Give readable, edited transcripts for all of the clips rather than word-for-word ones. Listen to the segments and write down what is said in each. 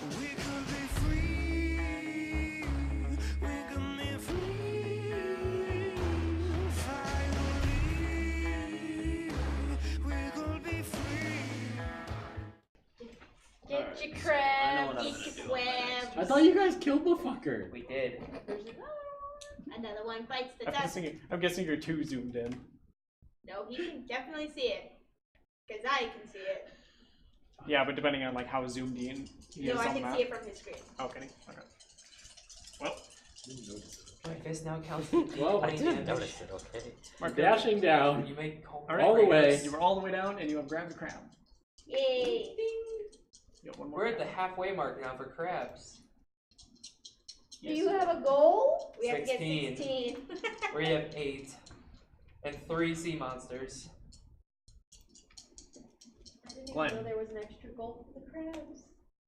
We could be free. We could be free. Finally, we could be free. Get your crab, get your crab. I thought you guys killed the fucker. We did. Another one bites the I'm dust. guessing you're too zoomed in. No, he can definitely see it. Because I can see it. Yeah, but depending on like how zoomed in he No, is I on can that. see it from his screen. Okay. Well, My fist now counts. Well, I didn't notice it, okay? Mark, Dashing down. You make call. All right, all the way. You were all the way down, and you have grabbed the crab. Yay! You got one more. We're at the halfway mark now for crabs. Do you have a goal? We have to 16. get 16. We have 8 and 3 sea monsters. I didn't even Glenn. know there was an extra goal for the crabs.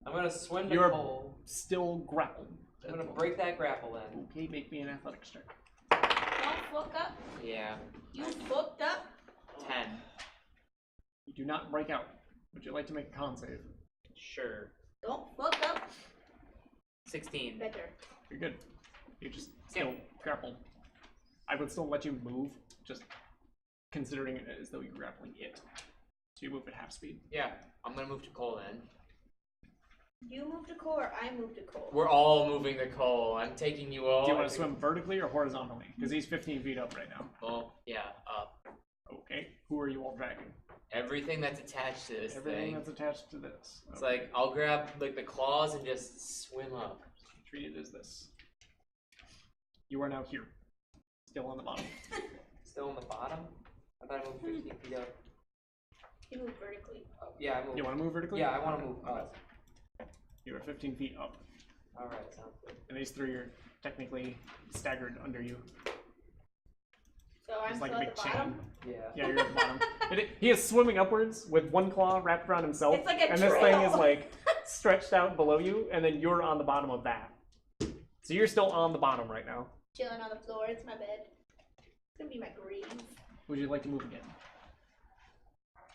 I'm gonna swim to You're- Cole. Still grappled. I'm gonna break that grapple then. Okay, make me an athletics check. Don't fuck up. Yeah. You fucked up. 10. You do not break out. Would you like to make a con save? Sure. Don't fuck up. 16. Better. You're good. You just still grappled. I would still let you move, just considering it as though you're grappling it. So you move at half speed. Yeah. I'm gonna move to Cole then. You move to core, I move to core. We're all moving to Cole. I'm taking you all. Do you want to swim vertically or horizontally? Because he's 15 feet up right now. Oh, yeah, up. Okay. Who are you all dragging? Everything that's attached to this Everything thing. that's attached to this. It's Okay. like, I'll grab like the claws and just swim up. Treat it as this. You are now here. Still on the bottom. Still on the bottom? I thought I moved 15 feet up. You move vertically. Yeah, I moved. You want to move vertically? Yeah, I want to Okay. move up. You are 15 feet up. Alright, sounds good. And these three are technically staggered under you. So I'm It's like still a at big the bottom. chain. Yeah. Yeah, you're at the bottom. He is swimming upwards with one claw wrapped around himself. It's like a and this thing is trail. like stretched out below you, and then you're on the bottom of that. So you're still on the bottom right now. Chilling on the floor. It's my bed. It's gonna be my grave. Would you like to move again?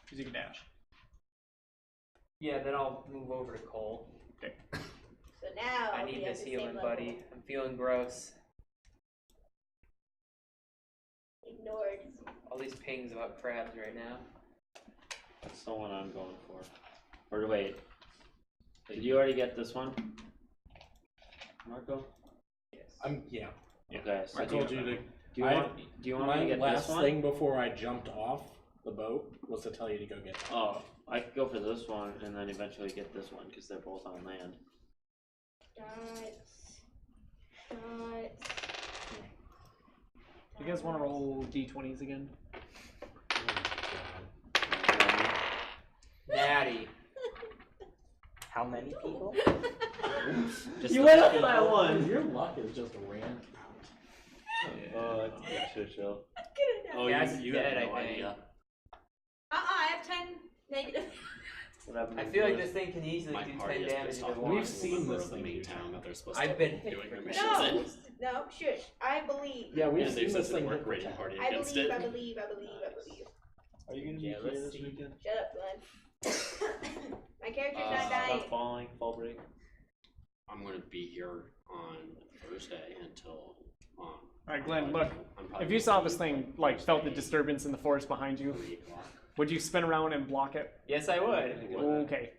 Because you can dash. Yeah, then I'll move over to Cole. Okay. So now I we need have this the healing, same level. buddy. I'm feeling gross. Ignored. All these pings about crabs right now. That's the one I'm going for. Or wait. Did you already get this one? Marco? Yes. Yeah. Okay, so I told you to. do you want me My to get last this one? thing before I jumped off the boat was to tell you to go get that. Oh, I could go for this one and then eventually get this one because they're both on land. Dots. You guys want to roll d20s again? Natty. How many people? Just You the went up people. that one. Your luck is just ran out. Oh, that's a good shit show. Oh, Dad's you dead, have no I think. idea. I have 10 negative. What happened I to feel like yours? this thing can easily My do party 10 is damage pissed if off. it We've wants. seen this the thing main do town that. that they're supposed I've to been doing their hit. missions No, in. no, shush. I believe. Yeah, we've And seen they've this said thing to hit work the raiding town. party I against believe, it. I believe, I believe, I believe. Are you gonna be Yeah, here let's this see. weekend? Shut up, Glenn. My character's not Stop dying. falling, fall break. I'm going to be here on Thursday until Alright, Glenn, look. I'm probably If you saw this thing, like, felt the disturbance in the forest behind you, 3 o'clock. would you spin around and block it? Yes, I would. Okay.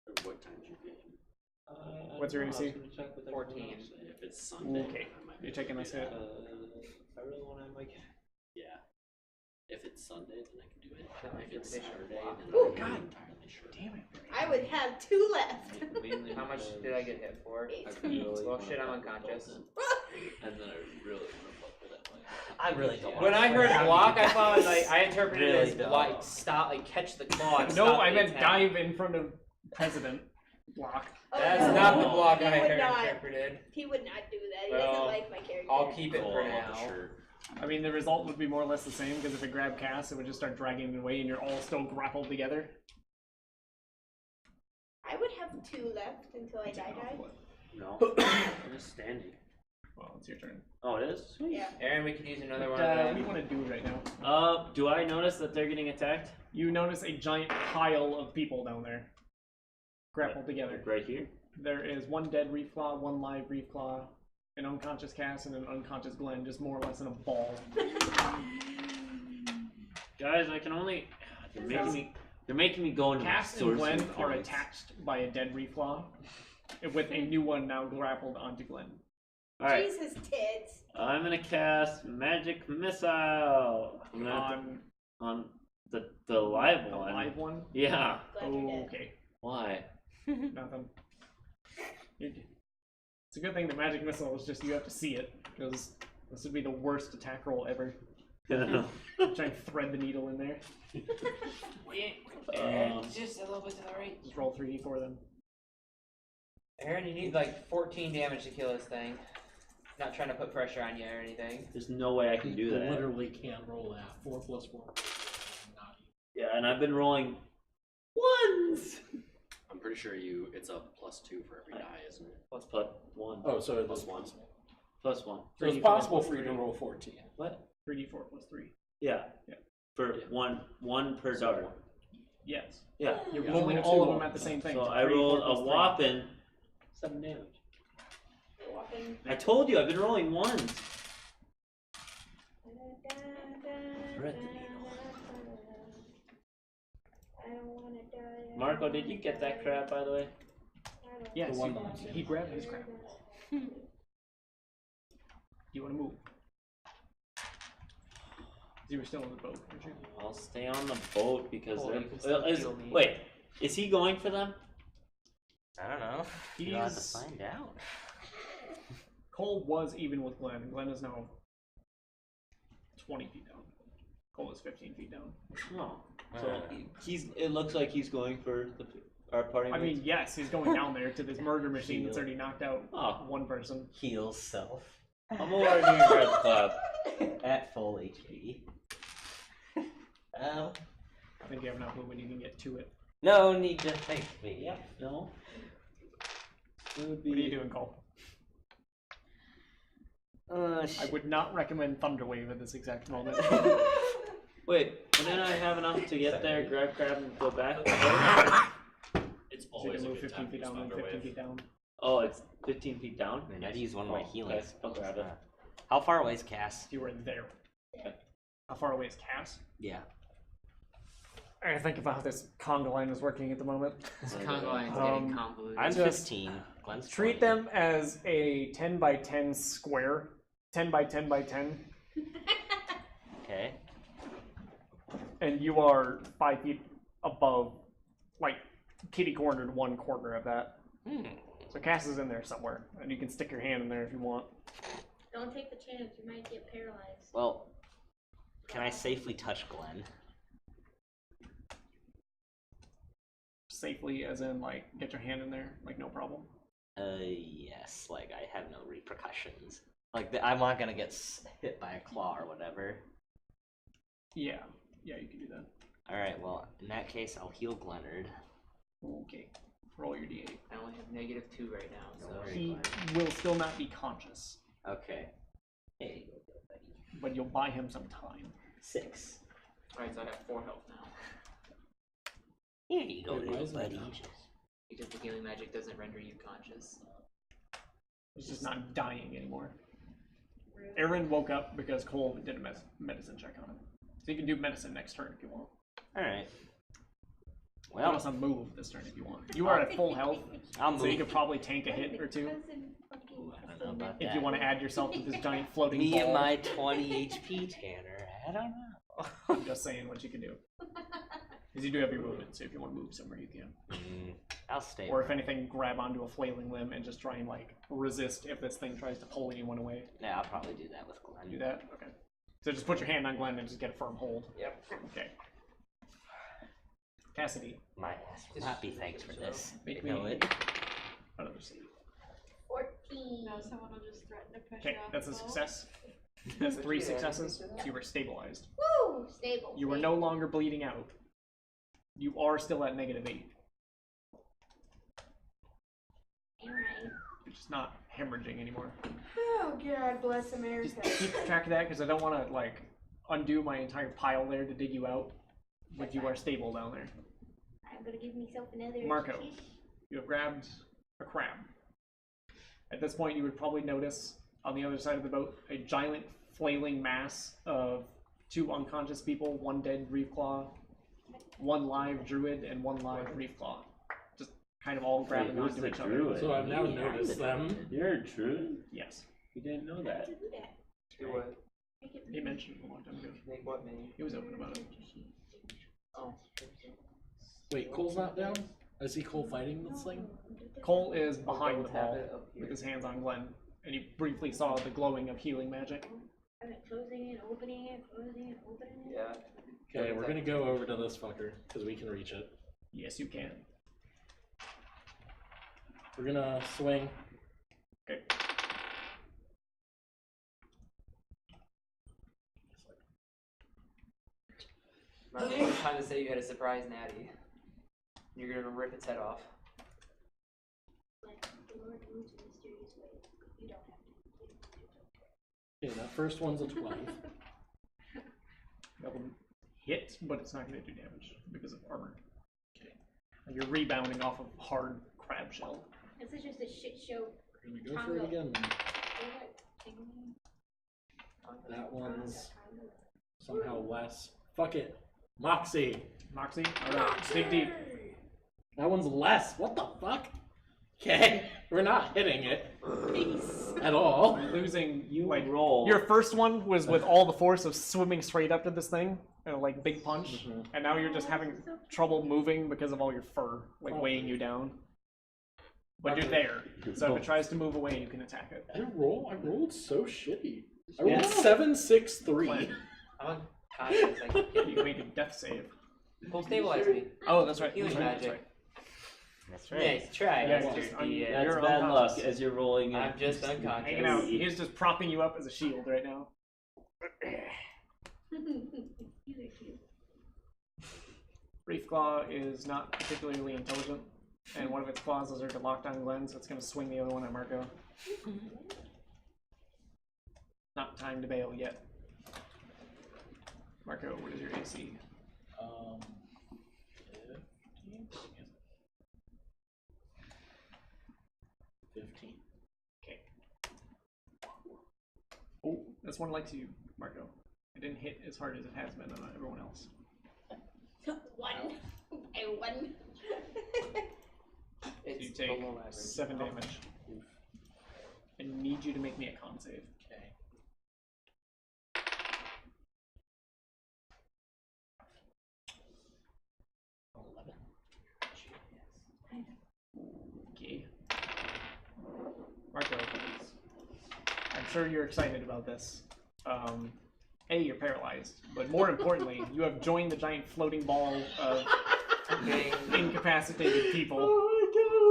Or what time is your game? What's your AC? 14. If it's Sunday, Okay. I might be You're able taking to this do hit? that. I really want to have my cat. Yeah. If it's Sunday, then I can do it. Not my If it's traditional Saturday, block. then Oh, I'm God. not entirely sure. Damn it. I would have 2 left. How much did I get hit for? Eight. Well, shit, I'm unconscious. And then I really want to fuck with that play. I really don't. When I heard block, I thought like I interpreted Really it as don't. like stop, like catch the claw. And No, stop I the meant attack. dive in front of President. Block. Oh, That's no. not the block He I would heard not. interpreted. He would not do that. He Well, doesn't like my character. I'll keep it Cool, for I want now. the shirt. I mean, the result would be more or less the same, because if it grabbed Cass, it would just start dragging it away, and you're all still grappled together. I would have 2 left until I die. No, I'm just standing. Well, it's your turn. Oh, it is? Sweet. Yeah. Aaron, we could use another What one of do them. you want to do right now? Do I notice that they're getting attacked? You notice a giant pile of people down there. grappled together. Like right here? There is one dead Reef Claw, one live Reef Claw, an unconscious Cass, and an unconscious Glenn, just more or less in a ball. Guys, I can only. You're making me go into Cass and sorcery Glenn are points. attached by a dead Reef Claw, with a new one now grappled onto Glenn. Alright, Jesus tits. I'm gonna cast Magic Missile. I'm gonna have to, on the live The one. live one? Yeah. Glad you're dead. Okay. Why? Nothing. It's a good thing the magic missile is just you have to see it, because this would be the worst attack roll ever. Try and thread the needle in there. Just a little bit to the right. Just roll 3d4 then. Aaron, you need like 14 damage to kill this thing. Not trying to put pressure on you or anything. There's no way I can do that. Literally can't roll that. 4 plus 4. Not Yeah, and I've been rolling ones. I'm pretty sure it's a +2 for every die, isn't it? Plus 1. Oh, so it Plus was 1. Plus 1. So it's 3d4 possible plus for you to 3. roll 14. What? 3d4 plus 3. Yeah. Yeah. For Yeah. one per So dart. one. Yes. Yeah. You're Yeah. rolling So all of two them at the same thing. So so I 3d4 rolled plus a 3. whopping 7 damage. Walking. I told you I've been rolling ones. Thread the needle. I don't wanna die. Marco, did you get that crap by the way? Yes, The one you- that was in. he grabbed his crap. You want to move? You were still on the boat, weren't you? I'll stay on the boat because Oh, they're. you can still heal me. Wait, is he going for them? I don't know. You'll have to He's- find out. Cole was even with Glenn. Glenn is now 20 feet down. Cole is 15 feet down. Oh, so he's. It looks like he's going for our party. I mates. mean, yes, he's going down there to this murder machine that's Heal. already knocked out Oh. one person. Heal self I'm over here and grab the club. at full HP. I think you have enough movement, you can get to it. No need to thank me. Yeah. No. It would What are you doing, Cole? I would not recommend Thunderwave at this exact moment. Wait, didn't I have enough to get there, grab crab, and go back? It's So you always can a move good 15 time to feet use down and Thunder 15 Wave. feet down. Oh, it's 15 feet down? I mean, I'd use one of my Oh, healing okay, I'll spells. grab it. How far away is Cass? You were there. How far away is Cass? Yeah. I gotta think about how this conga line is working at the moment. This Congo line's Um, getting convoluted. I'm Just 15. Glenn's Treat 20. them as a 10 by 10 square. 10 by 10 by 10. Okay. And you are 5 feet above, like, kitty cornered one corner of that. So Cass is in there somewhere, and you can stick your hand in there if you want. Don't take the chance, you might get paralyzed. Well, can I safely touch Glenn? Safely, as in, like, get your hand in there, like, no problem. Yes. Like, I have no repercussions. Like, I'm not gonna get hit by a claw or whatever. Yeah, yeah, you can do that. Alright, well, in that case, I'll heal Glennard. Okay, roll your d8. I only have -2 right now, Don't so. worry. He will still not be conscious, Okay. There you go, buddy. but you'll buy him some time. 6. Alright, so I have 4 health now. Here you go, Wait, why little isn't he buddy. conscious? Because the healing magic doesn't render you conscious. He's just not dying anymore. Aaron woke up because Cole did a medicine check on him. So you can do medicine next turn if you want. Alright. You Well, can also move this turn if you want. You are at full health, I'll so you move. could probably tank a hit or two. I don't know about If that. you want to add yourself to this giant floating Me ball. and my 20 HP Tanner. I don't know. I'm just saying what you can do. Because you do have your movement, so if you want to move somewhere, you can. I'll stay. Or if anything, grab onto a flailing limb and just try and, like, resist if this thing tries to pull anyone away. Yeah, I'll probably do that with Glenn. Do that? Okay. So just put your hand on Glenn and just get a firm hold. Yep. Okay. Cassidy. My ass will not be thanks for this. Make You know me it. another save. 14. No, someone will just threaten to push Okay, you off that's a the boat. success. That's 3 successes. So you were stabilized. Woo! Stable. You are no longer bleeding out. You are still at -8. Alright. You're just not hemorrhaging anymore. Oh God, bless America. Just keep track of that because I don't want to, like, undo my entire pile there to dig you out. But you are stable down there. I'm gonna give myself another Marco. kiss. You have grabbed a crab. At this point, you would probably notice on the other side of the boat a giant flailing mass of 2 unconscious people, 1 dead reef claw, 1 live druid, and 1 live reef claw. Just kind of all grabbing who's onto the each other. druid? So I've now noticed them. You're a druid? Yes. You didn't know that. Do what? He mentioned it a long time ago. Make what many? He was open about it. Oh. Wait, Cole's not down? I see Cole fighting this thing. Cole is behind the Double tap ball it up here. with his hands on Glenn, and you briefly saw the glowing of healing magic. Closing it, opening it, closing it, opening it. Yeah. Okay, we're gonna go over to this fucker because we can reach it. Yes, you can. We're gonna swing. Okay. Mark, it's time to say you had a surprise natty. You're gonna rip its head off. Like, the Lord moves in mysterious ways. You don't have to. Okay, that first one's a 12. That will hit, but it's not going to do damage because of armor. Okay. And you're rebounding off of hard crab shell. This is just a shit show. We're gonna go for it again. That one's somehow less. Fuck it. Moxie. Moxie? Alright, dig deep. That one's less. What the fuck? Okay, we're not hitting it at all. Losing, You like, roll. your first one was with all the force of swimming straight up to this thing, like big punch, Mhm. and now you're just having trouble moving because of all your fur, like weighing you down. But you're there, so if it tries to move away, you can attack it. I rolled so shitty. I Yeah. rolled 7, 6, 3. I'm unconscious. You make a death save. Cole, stabilize me. Oh, that's right. Healing That's right. magic. That's Nice try, Yeah, Mr. just D. That's You're bad unconscious. luck as you're rolling in. I'm just unconscious. Hanging out. He's just propping you up as a shield right now. Reef Claw is not particularly intelligent, and one of its clauses are to lock down Glenn, so it's going to swing the other one at Marco. Not time to bail yet. Marco, what is your AC? 15. Okay. Oh, this one likes you, Marco. It didn't hit as hard as it has been on everyone else. 1. I won. It's You take below average. 7 damage. I need you to make me a con save. Okay. Okay. Marco, I'm sure you're excited about this. A, you're paralyzed, but more importantly, you have joined the giant floating ball of incapacitated people.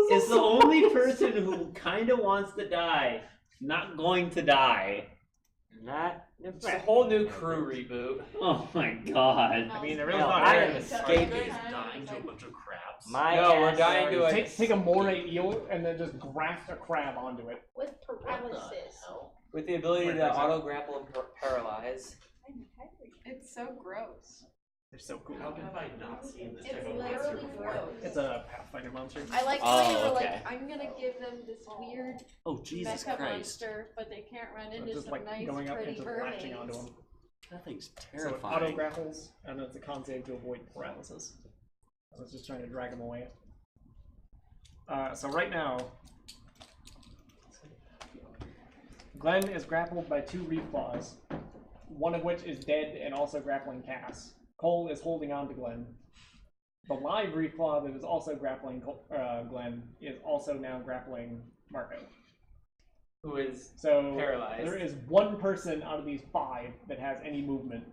It's the only person who kind of wants to die, not going to die. Not It's a whole new crew reboot. Oh my god. I mean, there really No, not. I Aaron. am escaping. Dying to a bunch of crabs. My No, we're ass dying to already- a Take a moray eel and then just graft a crab onto it. With paralysis. with the ability Wait, to what's that? auto grapple and paralyze. It's so gross. They're so cool. How have I not seen this It's type of monster literally before? gross. It's a Pathfinder monster. I like Oh, how you were okay. like, I'm gonna give them this weird Oh Jesus mecha Christ! monster, but they can't run So into just some like nice, going up pretty and just latching onto mermaids. them. That thing's So it auto terrifying. grapples, and then it's a con save to avoid paralysis. So it's just trying to drag him away. So right now, Glenn is grappled by 2 reef claws, one of which is dead and also grappling Cass. Cole is holding on to Glenn. The live reef claw that is also grappling Glenn is also now grappling Marco. Who is So paralyzed. there is 1 person out of these 5 that has any movement.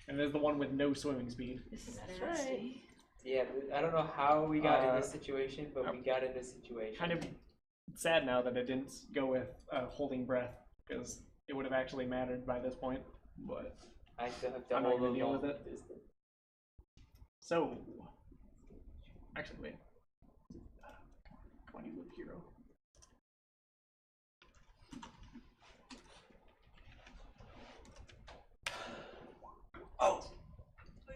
And there's the one with no swimming speed. That's right. Yeah, I don't know how we got in this situation, but we got in this situation. Kind of sad now that it didn't go with holding breath, because it would have actually mattered by this point. But I still have I'm not double gonna the deal with long it. distance. so, actually, wait. Come on, you little hero. Oh,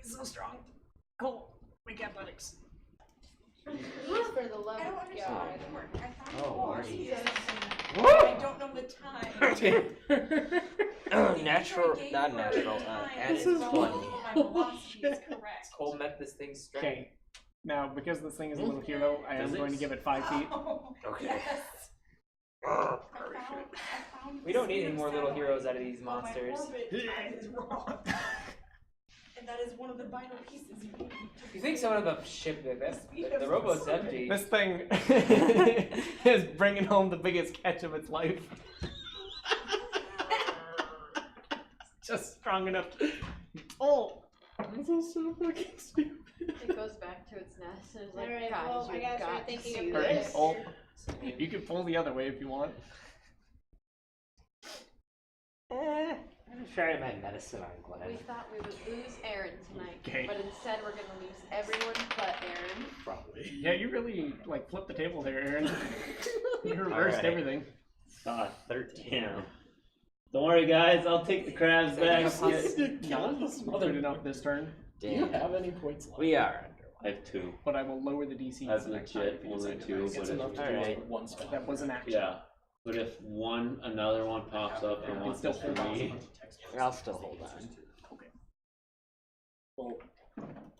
he's so strong. Cool. Make athletics. Natural, not natural. This Added is 20. Cole met this thing's strength. Okay. Now, because this thing is a little hero, I am going to give it 5 feet. Okay. We don't need any more little heroes out of these monsters. And that is one of the vital pieces you need. You think some of the ship, the rowboat's empty. This thing is bringing home the biggest catch of its life. Just strong enough. Oh! This is so fucking stupid. It goes back to its nest and it's like, Alright, guys, well, I you've gotta got start to thinking see of Alright, this. oh. You can pull the other way if you want. I'm trying my medicine on Glenn. We thought we would lose Aaron tonight, Okay. but instead we're gonna lose everyone but Aaron. Probably. Yeah, you really like flipped the table there, Aaron. You reversed Alright. everything. 13. Don't worry, guys. I'll take the crabs back. Smothered enough this turn, Do you Damn. have any points left? We are I have 2. but I will lower the DC. That's the next time legit, if you only decide to 2, max but it. It's enough to do Alright. like one spell. That was an action. Yeah. But if another one pops up and You wants still this for hold on. me, I'll still hold on. Well,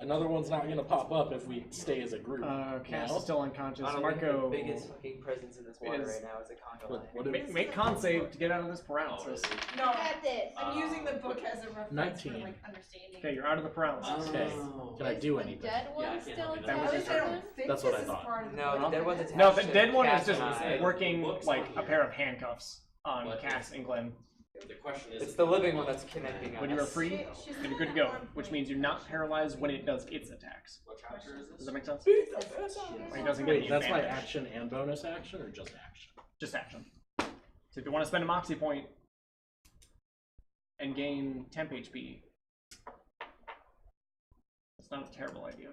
another one's not gonna pop up if we stay as a group. Cass No? is still unconscious. Honestly, Marco, the biggest fucking presence in this water is- right now is a conga line. What if, make con save to get out of this paralysis. No, Got this. I'm using the book as a reference 19. for like understanding. Okay, you're out of the paralysis. Okay. Can I Is do the anything? dead one Yeah, I can't still help you. That At was attached least I to don't him? think That's what this I is thought. part of the No, book. the dead one's attached No, the to dead one is Cass just and I. working Book's like on a here. pair of handcuffs on What? Cass and Glenn. The question is, It's the living one that's connecting us. When you are free, She's then you're good to go, which means you're not paralyzed when it does its attacks. what chapter is Does this? that make sense? Or he doesn't get Wait, any that's my advantage. action and bonus action, or just action? Just action. So if you want to spend a moxie point and gain temp HP, it's not a terrible idea.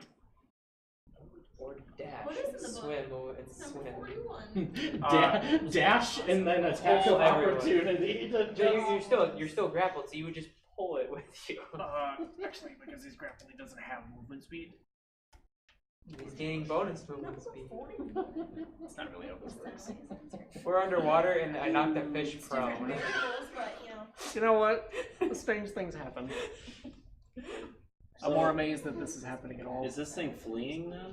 Or dash. What is in the book? Swim. Oh, it's Number swim. 41. Dash and then attack Pull of everyone. opportunity to No, you're still grappled, so you would just pull it with you. Actually, because he's grappled, he doesn't have movement speed. He's gaining bonus movement speed. That's not really how this works. We're underwater and I knocked the fish Different prone. variables, but you know. You know what? Strange things happen. I'm more amazed that this is happening at all. is this thing fleeing now?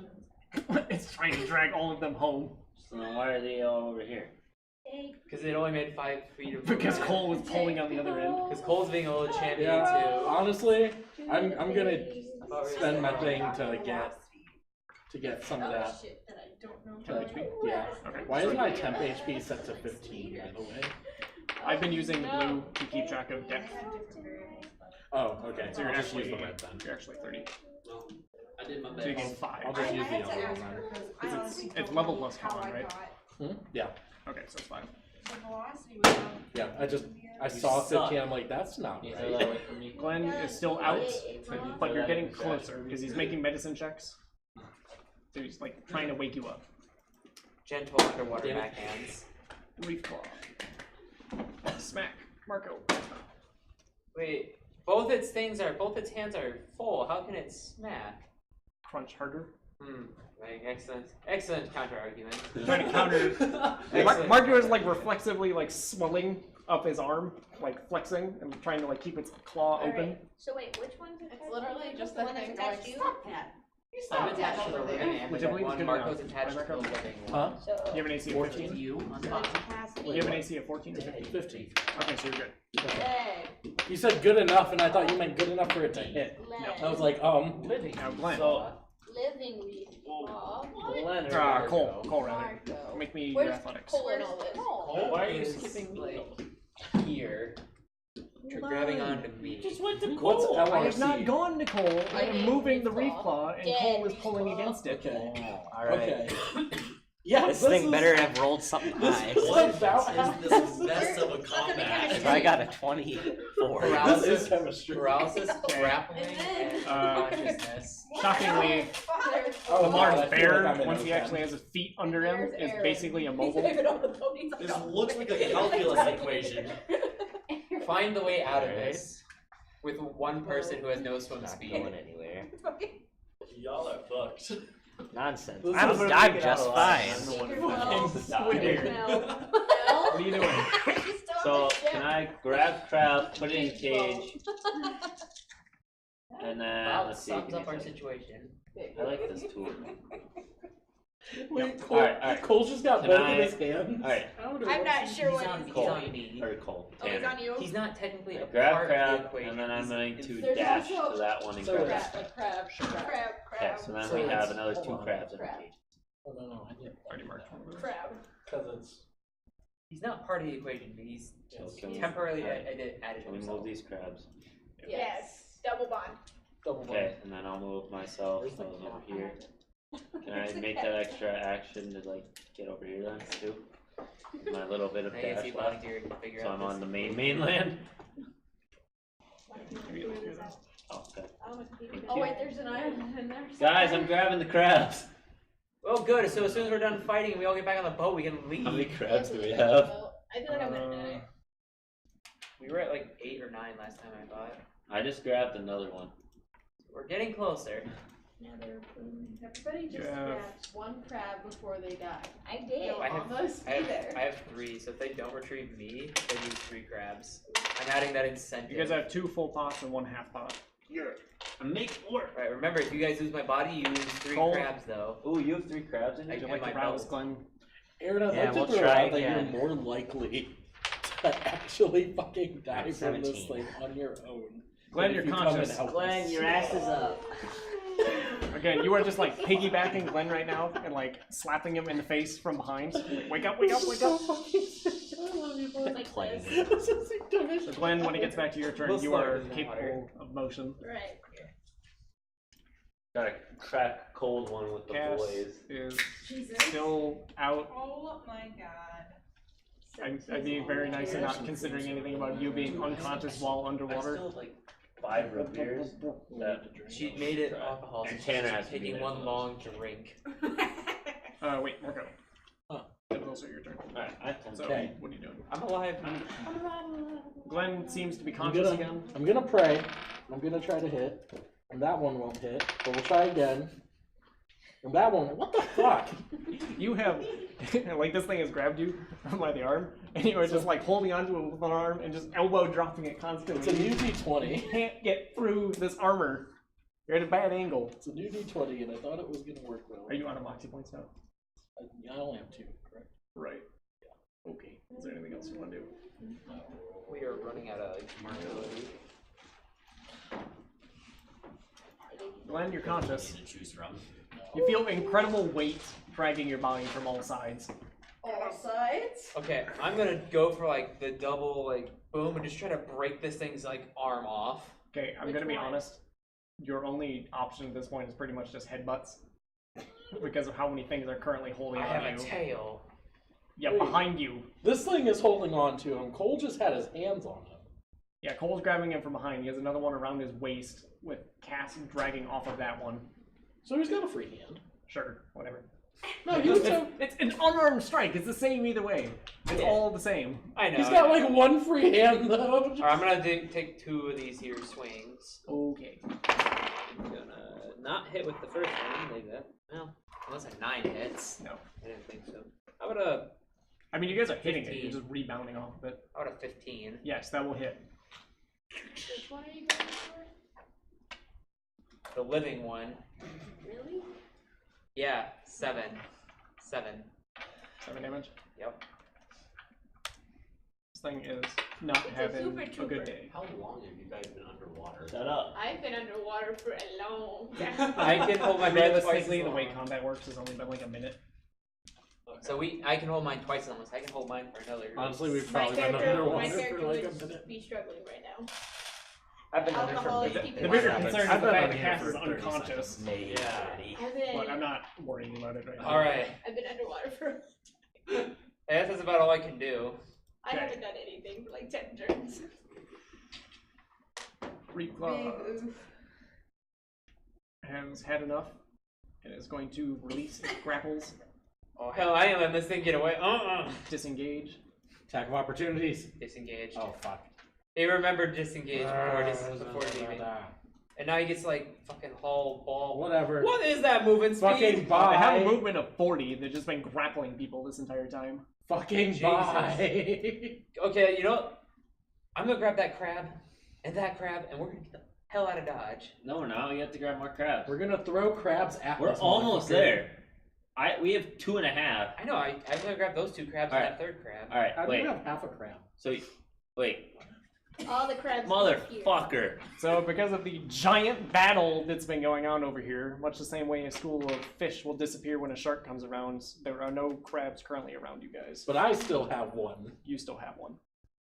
It's trying to drag all of them home. So then why are they all over here? Because it only made 5 feet of Because Cole was pulling on the other end. Because Cole's being a little champion Yeah, too. honestly, I'm gonna I thought we were spend my saying- thing to get some of that. Shit that I don't know. Temp HP? Yeah. Okay. Why is my temp HP set to 15, by the way? I've been using the blue to keep track of I depth. have different variables, but. Oh, okay. So you're I'll just use actually the red then. You're actually 30. Well, I did my So you gain best. 5. I'll just use I the had to other ask one her then. because I It's- honestly it's don't level know plus how con, I right? got Yeah, Okay, so it's 5. the velocity was down. yeah. I You saw suck. 15. I'm like, that's not You right. throw that away from me? Glenn is still out, but you're getting Yeah. closer because he's making medicine checks. So he's like trying to wake you up. Gentle underwater Damn it. backhands. Reef claw. Smack. Marco. Wait, both its hands are full. How can it smack? Crunch harder. Like, excellent counter argument. Trying to counter. Excellent. Marco is like reflexively like swelling up his arm, like flexing and trying to like keep its claw open. Alright, so wait, which one's attached? It's literally just the that one that's thing attached going, to you? I'm attached to the living and Which the I believe is one good Marco's enough. attached to the Marco? living one. Huh? So, You have an AC of 14? 15. You on so top. it's past You have an AC of 14 or 15? 15. Okay, so you're good. Lead. You said good enough, and I thought you meant good enough for it to hit. Lead. I was like, Living. Now Glenn. So, Living reef. Aw, what? Glenn, or Cole. Marco? Cole rather. Marco. Make me your Where's athletics. Cole in all this? Why are you Is, skipping me? like, here. You're grabbing onto me. Just went to What's Cole. I have LRC? not gone to Cole. I am Living moving the reef reef claw. claw, and Dead Cole is reef pulling claw. against it. Alright. Okay. Yeah, This thing better have rolled something high. This is about how This is the best of a combat. I got a 24. This is chemistry. Paralysis, grappling, and consciousness. Shockingly, Oh, Lamar's I feel bear, like I'm in once he okay. actually has his feet under him, Where's is Aaron? basically immobile. This looks like a calculus equation. Find the way out of this with one person who has no swim Not speed. going anywhere. Y'all are fucked. Nonsense. This I'm is- just fine. What are you doing? She's still So can I grab crab, put it in a cage, and then About let's see. sums up our situation. I like this tool. Wait, Yep. Cole, Alright. Cole's just got Can both I- of his hands. Alright, I'm not sure what on, he's Cole. on doing. me. or Cole. Oh, he's Tanner. on you? He's not technically a Grab part of the crab, equation. and then I'm going to There's dash also- to that one and So grab it's- it. Crab. Okay, so then So we have it's- another hold 2 on. crabs in the Crab. cage. Oh, no, I didn't. Already marked one of those. Crab. Because it's. He's not part of the equation, but he's So can we, temporarily alright, added can we himself. move these crabs? Yes. Double bond. Double Okay, and then I'll move myself Where's the over cat? here. Can I make that extra action to like get over here then too? With my little bit of I guess he dash left. volunteered to figure So out I'm this. on the mainland. Maybe like do that. Oh, okay. Thank Oh you. wait, there's an island in there. Guys, I'm grabbing the crabs. Oh, good. So as soon as we're done fighting, we all get back on the boat. We can leave. How many crabs do we have? I feel like I'm gonna die. We were at like 8 or 9 last time I thought. I just grabbed another one. We're getting closer. Everybody just Yeah. grabs one crab before they die. I did. You'll I have, almost I be have, there. I have 3, so if they don't retrieve me, they lose 3 crabs. I'm adding that incentive. You guys have 2 full pots and 1 half pot. I'm making it work. Right, remember, if you guys lose my body, you lose 3 Cole. crabs, though. Ooh, you have 3 crabs in I Would you here? do. like to my rouse belt. Glenn? Aaron, I'd Yeah, like we'll to throw try out that you're again. more likely to actually fucking die I'm from this 17. thing on your own. Glenn, than you're if you come and conscious. help Glenn, us. your ass is up. Again, you are just like piggybacking Glenn right now and like slapping him in the face from behind. Like, wake up, wake up, wake up. Playing. So Glenn, when it gets back to your turn, We'll you slow are it down capable of motion. Right. Got a crack cold one with the Cass boys. is Jesus. still out. Oh my god. I'd be very nice in not considering anything about you being unconscious while I underwater. still have like 5 root beers. That She made it alcohol, so And she's Tanner just has to be taking there one for long drink. Wait, Marco. Huh. That was also your turn. Alright, So, Okay. what are you doing? I'm alive. Glenn seems to be I'm conscious gonna, again. I'm gonna pray. I'm gonna try to hit. And that one won't hit. But we'll try again. And that one, what the fuck? You have, like, this thing has grabbed you by the arm, and you are just like holding onto it with one arm and just elbow dropping it constantly. It's a new You D20. can't get through this armor. You're at a bad angle. It's a new D20, and I thought it was gonna work well. Are you out of moxie points now? I only have 2, correct? Right. Okay. Is there anything else you want to do? We are running out of markability. Glenn, you're conscious. To choose from. You feel incredible weight dragging your body from all sides. All sides. Okay, I'm gonna go for like the double like boom and just try to break this thing's like arm off. Okay, I'm Which gonna be one? honest. Your only option at this point is pretty much just headbutts. Because of how many things are currently holding I on have you. a tail. Yeah, Wait. behind you. This thing is holding on to him. Cole just had his hands on him. Yeah, Cole's grabbing him from behind. He has another one around his waist with Cass dragging off of that one. So he's got a free hand. Sure, whatever. No, you it's, too. it's an unarmed strike. It's the same either way. It's Yeah. all the same. I know. He's got like one free hand though. Alright, I'm gonna take 2 of these here swings. Okay. I'm gonna not hit with the first one, leave that. Well, unless a 9 hits. No. I didn't think so. How about a I mean, you guys are hitting it. 15. You're just rebounding off of it. how about a 15? Yes, that will hit. Which one are you going for? The living one. Really? Yeah, 7. 7. 7 damage. Yep. This thing is not It's a having super a trooper. good day. How long have you guys been underwater? Shut up. I've been underwater for a long time. I can hold my breath twice as Realistically, the long. way combat works has only been like a minute. So I can hold mine twice as long. I can hold mine for another. Honestly, we've My probably been character underwater for would like a minute. be struggling right now. I've been under Alcohol for is keeping The me bigger alive. concern is I've the been fact on that here Cass for is 30 unconscious. seconds. Maybe. I've But I'm been, not worrying about it right now. Alright. I've been underwater for. That's about all I can do. I Okay. haven't done anything for like 10 turns. Big Big oof. has had enough and is going to release its grapples, Oh hell, I ain't letting this thing get away. disengage. Attack of opportunities. Disengaged. Oh fuck. He remembered disengage before leaving. And now he gets like fucking haul ball. Whatever. What is that movement speed? Fucking They have a bye. movement of 40. They've just been grappling people this entire time. Fucking Jesus. bye. Okay, you know what? I'm gonna grab that crab and we're gonna get the hell out of Dodge. No, we're not. We have to grab more crabs. We're gonna throw crabs at We're this almost motherfucker. there. We have 2.5. I know, I'm gonna grab those 2 crabs Alright. and that 3rd crab. All right, How do wait. you have half a crab? So, wait, All the crabs. disappear. motherfucker. So because of the giant battle that's been going on over here, much the same way a school of fish will disappear when a shark comes around, there are no crabs currently around you guys. But I still have one. You still have one.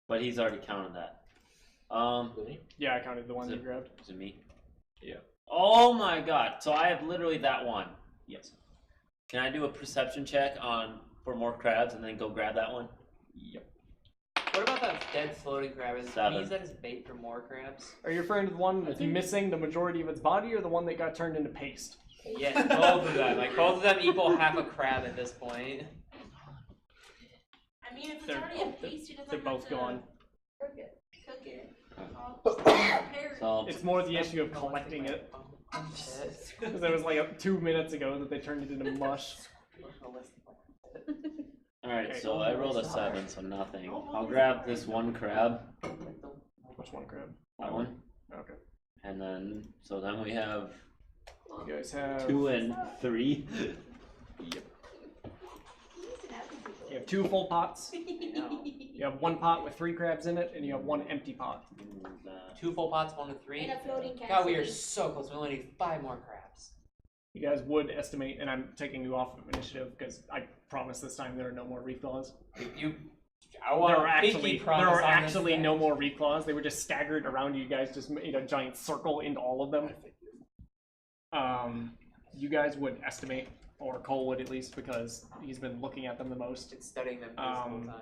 But he's already counted that. Really? Yeah, I counted the one Is you it- grabbed. Is it me? Yeah. Oh my god. So I have literally that one. Yes. Can I do a perception check for more crabs and then go grab that one? Yep. What about that dead floating crab? Can 7. we use that as bait for more crabs? Are you referring to the one that's missing the majority of its body, or the one that got turned into paste? Yes, both of them. Like both of them equal half a crab at this point. I mean, if it's They're- already in paste, he doesn't They're have both to gone. cook it. So It's more the issue of collecting it. Because it was like 2 minutes ago that they turned it into mush. alright, Okay. so I rolled a 7, so nothing. I'll grab this one crab. Which one, crab? That one. Okay. And then then we have You guys have 2 and 3. You have 2 full pots. No. You have 1 pot with 3 crabs in it, and you have 1 empty pot. 2 full pots, 1 to 3. And a floating cat. God, we are so close. We only need 5 more crabs. You guys would estimate, and I'm taking you off of initiative because I promise this time there are no more reef claws. I want There are a pinky actually promise on this thing. no more reef claws. They were just staggered around you guys, just made a giant circle into all of them. You guys would estimate, or Cole would at least, because he's been looking at them the most. It's studying them this whole time.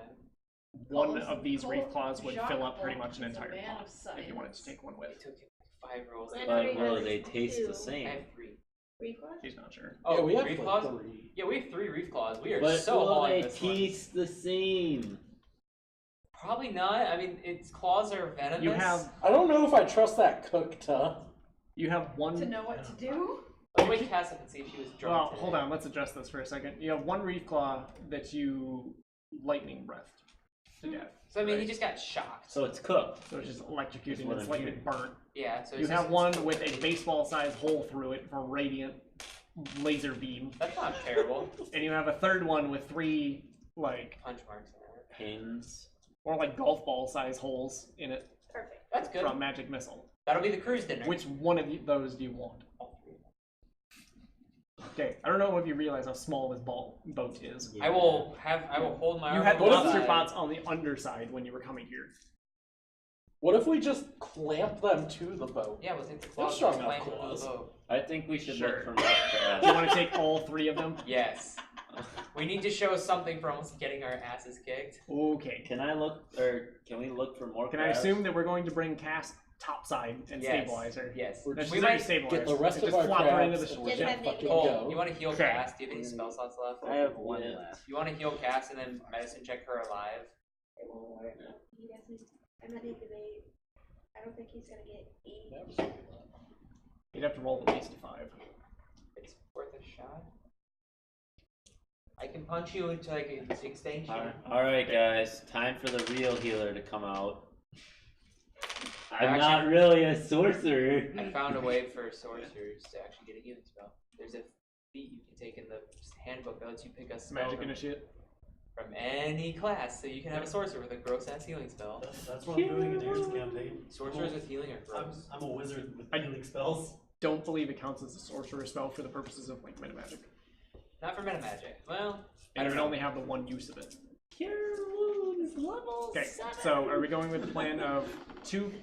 One of these reef claws would fill up pretty much an entire pot if you wanted to take one It with. took 5 rolls. Well, But Three will has they taste the 2. same? I have 3. Reef claws? He's not sure. Oh, yeah, we have reef like claws? 3. Yeah, we have 3 reef claws. We are But so will hauling they this one. taste the same? Probably not. I mean, its claws are venomous. You have I don't know if I trust that cooked, you have To one. know what to do? Let's wake Cass up and see if she was drunk. Well, today. hold on. Let's address this for a second. You have 1 reef claw that you lightning breathed to death. So I mean, he right? just got shocked. So it's cooked. So it's just electrocuting That's and what I'm slightly hearing. burnt. Yeah. So You it's have just, one with a baseball-sized hole through it for radiant laser beam, That's not terrible. and you have a third one with 3 like Punch marks in there. Pins. or like golf ball-sized holes in it Perfect. That's good. from magic missile. That'll be the cruise dinner. Which one of those do you want? All 3 of them. Okay, I don't know if you realize how small this boat is. I will hold my You arm had over the lobster side. pots on the underside when you were coming here. What if we just clamp them to the boat? Yeah, we'll take the They're claws strong and enough clamp them to claws. the boat. I think we should Sure. look for more Do you crabs. want to take all 3 of them? Yes. We need to show something for almost getting our asses kicked. Okay. Can I look, or can we look for more Can I crabs? assume that we're going to bring Cass topside and Yes. stabilize her? Yes. We're That's just We we might might stabilize. Get the rest and of just our flop her into crabs the and we're Just just have Nick fucking Cole, go. you want to heal Okay. Cass? Do you have any spell slots left? I have 1 Yeah. left. You want to heal Cass and then medicine check her alive? It won't work. He doesn't. I'm not activate. I don't think he's gonna get 8. You'd have to roll at least a 5. It's worth a shot. I can punch you into like an extinction. Alright guys, time for the real healer to come out. I'm Actually- not really a sorcerer. I found a way for sorcerers to actually get a healing spell. There's a feat you can take in the handbook that lets you pick a spell Magic from, initiate. from any class, so you can have a sorcerer with a gross ass healing spell. That's what I'm doing in Aaron's campaign. Sorcerers with healing are I'm, gross. I'm a wizard with I- healing spells. Don't believe it counts as a sorcerer spell for the purposes of like meta magic. Not for meta magic. Well, I And don't you know. only have the 1 use of it. Cure wounds level Okay, 7. so are we going with the plan of 2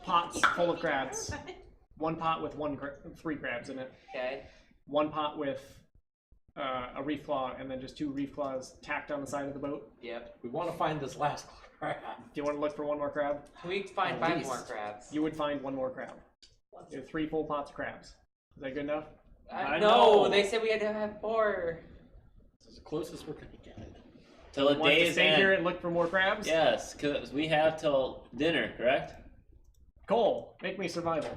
pots full of crabs, 1 pot with 3 crabs in it, Okay. 1 pot with a reef claw, and then just 2 reef claws tacked on the side of the boat? Yep. We want to find this last crab. Do you want to look for 1 more crab? Can we find At 5 least. more crabs? You would find 1 more crab. You have 3 full pots of crabs. Is that good enough? I No, know. they said we had to have 4. This is the closest we're gonna get. Till the You want to day's stay here end. and look for more crabs? Yes, because we have till dinner, correct? Cole, make me survival.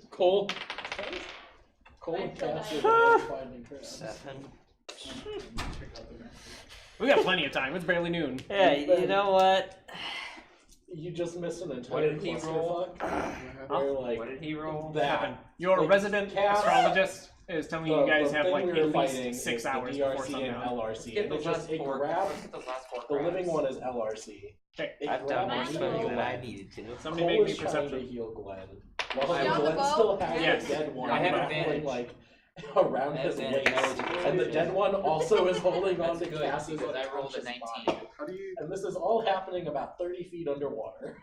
Cole. Cole and Cass are both finding crabs. 7. We got plenty of time. It's barely noon. Yeah, you know what? You just missed an What entire did he roll? clusterfuck. Where, like, What did he roll? that. Your Like, resident Cass- astrologist is telling me you guys the have thing like we were at fighting least 6 is the hours before DRC and sundown. LRC. Get And those last it four. grabbed. Get those last 4 The crabs. living one is LRC. Okay, It I've done more grabbed spelling than I Glenn. needed to. somebody Cole make me is trying to perception. heal Glenn. I While have Glenn the still boat? has Yes. the dead one I have wrapping, advantage. like around I have his advantage. waist, and the dead one also is holding on That's to good Cass's because I rolled a unconscious 19. body. How do you? And this is all happening about 30 feet underwater.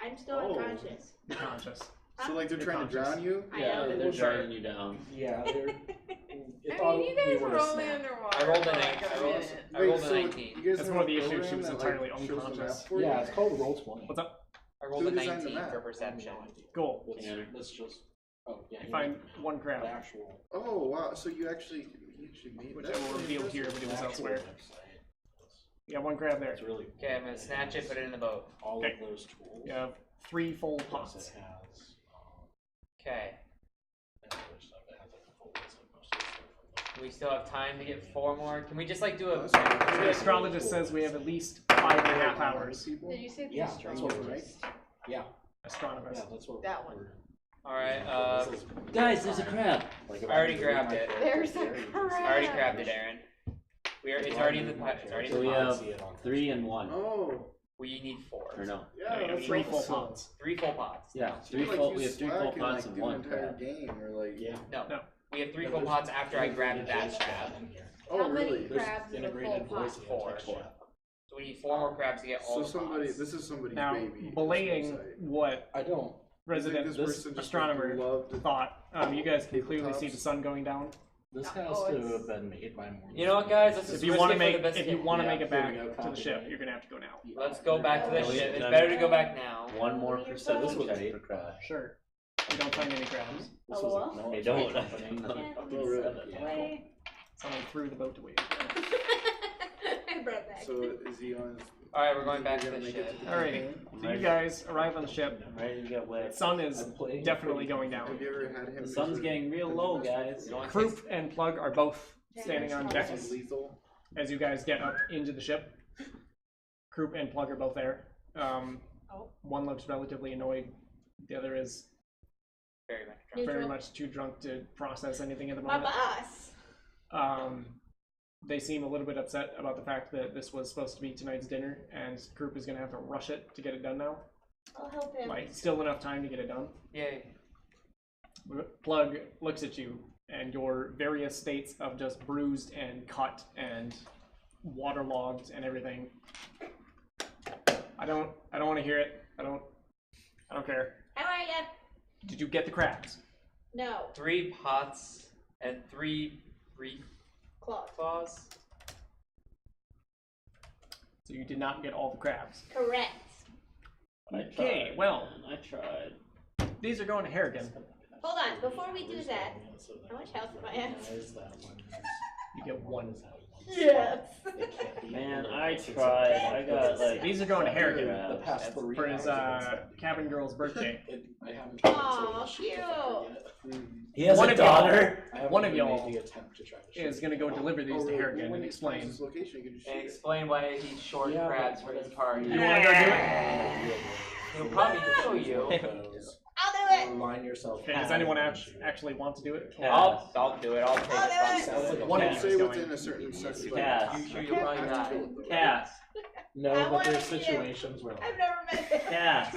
I'm still Oh. unconscious. You're conscious. So like they're You're trying to conscious. drown you? I Yeah, am. they're We'll try. driving you down. Yeah, they're. I mean, you guys were only asleep. underwater. I rolled a for 9. like a minute. I rolled a so 19. You guys That's have more a the issue, program she was that, entirely shows the map unconscious. for you? Yeah, it's called Roll20. What's up? I rolled a Who designed the 19 map? for perception. Cool. Let's just. Oh, yeah. You find one crab, the actual. Oh wow! So you actually made which that? I will reveal here, but it was actual elsewhere. website. You got one crab there. It's really cool. Okay, I'm gonna snatch it, put it in the boat. All Okay. of those tools. You have 3 full Plus pots. it has. Okay. And other stuff. It has like a full list of most of the stuff from We still have time to get 4 more. Can we just like do a? The astrologist says we have at least 5.5 hours. Did you say the Yeah, that's what astrologer? it is. Yeah, Astronomers. yeah, that's what. That one. we're- Alright, this is Guys, there's a crab. like I already about grabbed my it. character There's a theory. crab. I already grabbed it, Aaron. It's already in the pot. It's already in So the we pot. have 3 and 1. Oh We need 4. Or no? yeah. you have that's 3 full awesome. pots. 3 full pots. Yeah, It's 3 like full. you We have 3 full slack in, pots like, and the 1 entire crab. game, or like Yeah. No. No. We have 3 Yeah, full there's pots after I grabbed integrated that voice crab. chat in here. oh How many really? There's crabs in a integrated full voice pot? and 4. text chat. So we need 4 more crabs to get all So the somebody, pots. this is somebody's Now, baby. belaying this website. what I don't. resident This person just astronomer loved thought, you guys can clearly see tabletops. the sun going down. This No, has oh, to it's- have been made by more. You know what, guys? Let's If just you risk want it to for make the biscuit. it Yeah, back there we go, to the copy ship, that. you're gonna have to go now. Let's go back to the Oh, ship. wait, It's better to go back now. 1 more This perception was check a for crab. Sure. You don't find any crabs. This was LOL? a no They don't. company. Oh really? Yeah. Wait. Someone threw the boat away. I brought it back. So is he on? Alright, we're going back to You're the gonna make it ship. to the- Alrighty. So you guys arrive on the ship. I'm ready to get The wet. sun is I'm playing definitely pretty- going down. Have you ever had him? The sun's as a- getting real as a low, best guys. friend? Croup and Plug are both standing on deck Is he lethal? as you guys get up into the ship. Croup and Plug are both there. One looks relatively annoyed. The other is Very much drunk. very Neutral. much too drunk to process anything at the My moment. boss. They seem a little bit upset about the fact that this was supposed to be tonight's dinner, and Croup is going to have to rush it to get it done now. I'll help him. Like, still enough time to get it done. Yay. Plug looks at you, and your various states of just bruised and cut and waterlogged and everything. I don't want to hear it. I don't care. How are ya? Did you get the crabs? No. 3 pots and 3 reef Claws. claws. So you did not get all the crabs. Correct. I Okay, tried, well. man, I tried. These are going to Harrigan. Hold on. Before we do that, how much health do I have? You get 1. Yes. Man, I tried. I got like. These are going to Harrigan The past 3 for his hours of it. cabin girl's birthday. I haven't Aw, tried cute. He has One a of y'all- daughter. one of y'all the attempt to try to is shoot going to go it. deliver these Oh, to really? Harrigan When and he finds explain. his location, you can just And shoot it. explain why he's short Yeah, crabs but for his party. You want to go do it? He'll probably kill you. I'll do it. Remind yourself. Okay, does anyone actually want to do it? Yeah. I'll do it. I'll take it. Sounds like a One of plan. you Say is within going. a certain set. Yeah. You sure you'll probably die? Cass. No, I but wanna there's see it. situations where. I've never met him. Cass.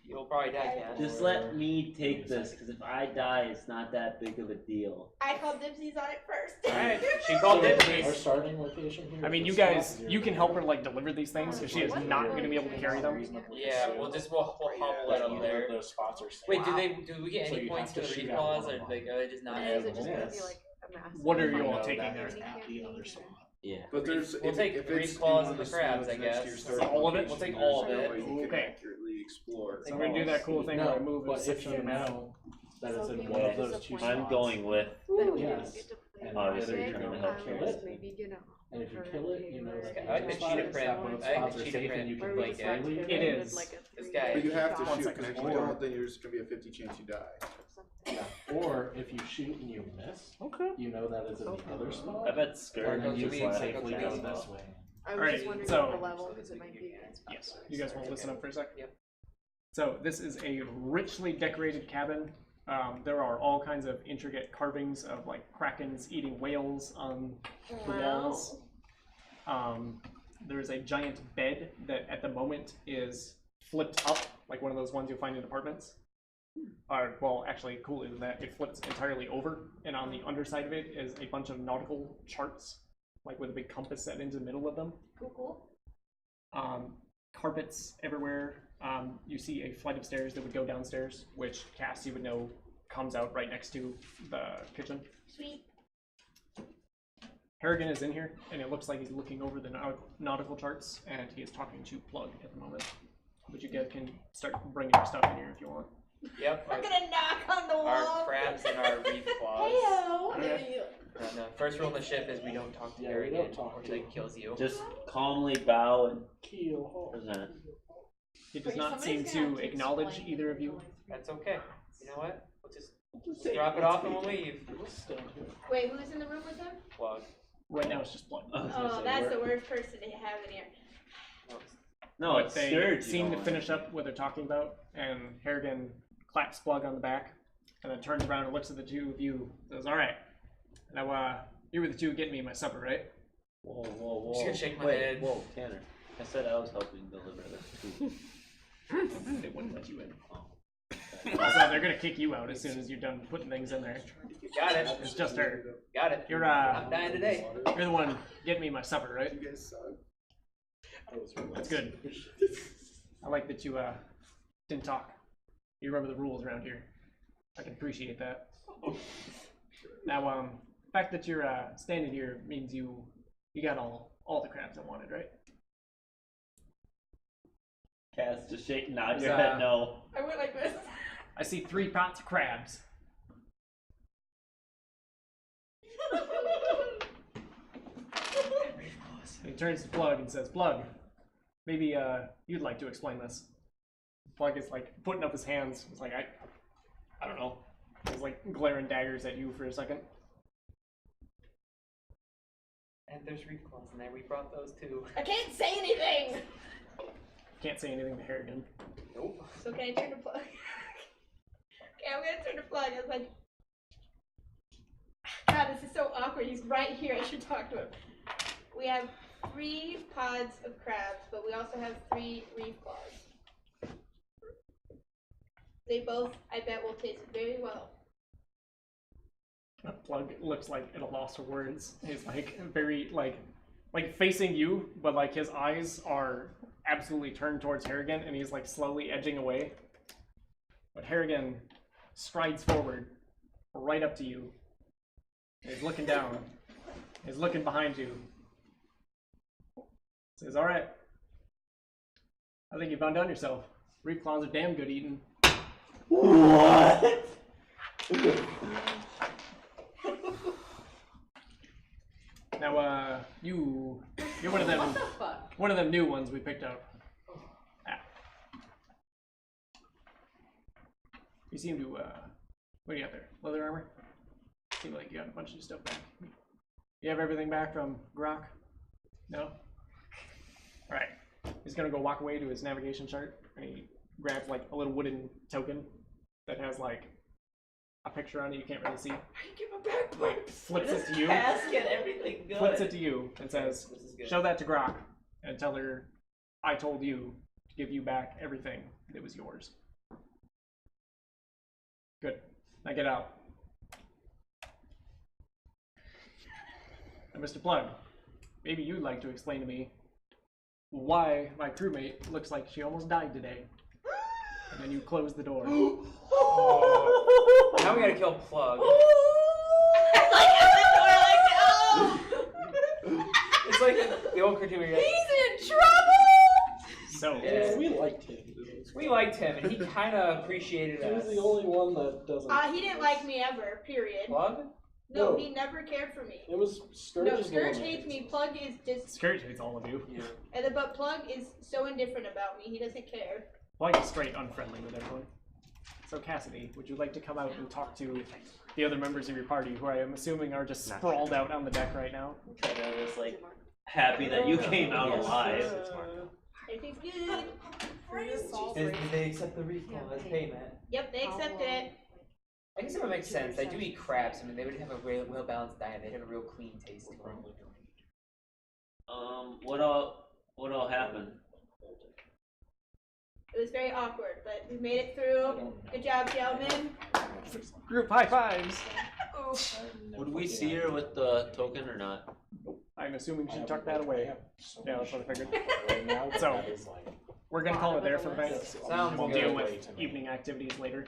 You'll probably die, Cass. Just let me take this, because if I die, it's not that big of a deal. I called dipsies on it first. Alright, she called it. Our starting location here. I mean, is you the guys, spot you here. can help her like deliver these things because she is not going to be able to carry them. Yeah, we'll hobble it up there. Those spots are Wait, safe. do we get So any you points have for to the shoot reef out claws, one or of like, are they just not? Or is it just gonna Yes. be like a massive What are you fight? all know taking that there? is at the other spot. Yeah. But there's We'll take if reef it's claws in and the one crabs, I snows next to guess. your starting All of it? location, We'll take there's all of no it. way you can Okay. accurately explore. So we're gonna do that cool thing where I No, move a but if section you of the map. know that it's So in he one of was those two disappointed. I'm spots. going with. That we Yes. didn't get to play And with obviously big trying to help powers, kill it. maybe, you know. And if you kill it, you know that I like the cheetah print. both I like spots the are cheetah safe print. and you Where can we like just went daily. to It with, is. like, a This three guy- But you have to shot shoot, and if you Or- don't, then there's gonna be a 50 chance you die. Or if you shoot and you miss, you know that is in the other I spot. bet Skirt And then you be can exactly safely like go that. this way. I was Alright, just wondering so- what the level, because it might be against Yes. You guys want to listen up for a sec? Yep. So this is a richly decorated cabin. There are all kinds of intricate carvings of like krakens eating whales on the walls. There is a giant bed that at the moment is flipped up, like one of those ones you'll find in apartments. Well, actually, cooler than that, it flips entirely over, and on the underside of it is a bunch of nautical charts, like with a big compass set into the middle of them. Cool. Carpets everywhere. You see a flight of stairs that would go downstairs, which Cass, you would know, comes out right next to the kitchen. Sweet. Harrigan is in here, and it looks like he's looking over the nautical charts, and he is talking to Plug at the moment. But you guys can start bringing your stuff in here if you want. Yep. I'm gonna knock on the wall. Our crabs and our reef claws. Heyo. Okay. And first rule in the ship is we don't talk to Yeah, we Harrigan, don't talk or to he him. kills you. Just calmly bow and Keel. present. He does Wait, not seem somebody's gonna have to to acknowledge explain either of you. That's okay. You know what? We'll just drop it off and we'll leave. Wait, who's in the room with him? Plug. Right now it's just Plug. I was gonna Oh, say, that's the we're- worst person to have in here. No, But it's they Scourge. seem to finish up what they're talking about, and Harrigan claps Plug on the back, and then turns around and looks at the two of you and says, "Alright, now, you were the two getting me my supper, right?" Whoa, whoa, whoa. Just gonna shake my Wait, head. Whoa, Tanner. I said I was helping deliver this too. They wouldn't let you in. Oh. Also, they're gonna kick you out as soon as you're done putting things in there. Got it. It's just her. Got it. You're, I'm dying today. You're the one getting me my supper, right? You guys suck. That's good. I like that you, didn't talk. You remember the rules around here. I can appreciate that. Now, the fact that you're, standing here means you got all the crabs I wanted, right? Cass, just shake, nod Is, your head no. I went like this. I see 3 pots of crabs. And he turns to Plug and says, "Plug, maybe you'd like to explain this." Plug is like putting up his hands. He's like, I don't know. He's like glaring daggers at you for a second. And there's reef claws in there. We brought those too. I can't say anything. Can't say anything to Harrigan. Nope. So can I turn to Plug? Okay, I'm gonna turn to Plug. I was like, God, this is so awkward. He's right here. I should talk to him. We have 3 pods of crabs, but we also have 3 reef claws. They both, I bet, will taste very well. Plug looks like at a loss for words. He's like very like facing you, but like his eyes are absolutely turned towards Harrigan, and he's like slowly edging away. But Harrigan strides forward, right up to you. He's looking down. He's looking behind you. Says, "All right, I think you've undone yourself. Reef claws are damn good eating." What? Now, you're one of them. What the fuck? One of them new ones we picked up. Ah. You seem to, what do you got there? Leather armor? Seems like you got a bunch of stuff back. You have everything back from Grok? No? Alright. He's gonna go walk away to his navigation chart, and he grabs like a little wooden token that has like a picture on it you can't really see. Flips it to you. Casket, everything good. Flips it to you and says, This is good. "Show that to Grok and tell her I told you to give you back everything that was yours." Good. Now get out. And Mr. Plug, maybe you'd like to explain to me why my crewmate looks like she almost died today. And then you close the door. Now we gotta kill Plug. It's like the old cartoon where you're like, He's in trouble! So, Yeah. We liked him. we liked him and he kinda appreciated He was us. the only one that doesn't. He didn't like me ever, period. Plug? No, No. he never cared for me. It was Scourge. No, is the one Scourge that hates me. Plug is just, Scourge hates all of you. but Plug is so indifferent about me. He doesn't care. Plug is straight unfriendly with everyone. So Cassidy, would you like to come out and talk to the other members of your party, who I am assuming are just sprawled out on the deck right now? Kind of just like happy that you came out alive. Everything's good. Did they accept the refund as payment? Yep, they accepted it. I guess it would make sense. They do eat crabs. I mean, they would have a real well-balanced diet. They'd have a real clean taste to them. What all happened? It was very awkward, but we made it through. Good job, gentlemen. Group high fives! Would we see her with the token or not? I'm assuming she tucked that away. Yeah, that's what I figured. Right now, So, that is like we're gonna call it there for the night. Sounds We'll good. deal with evening activities later.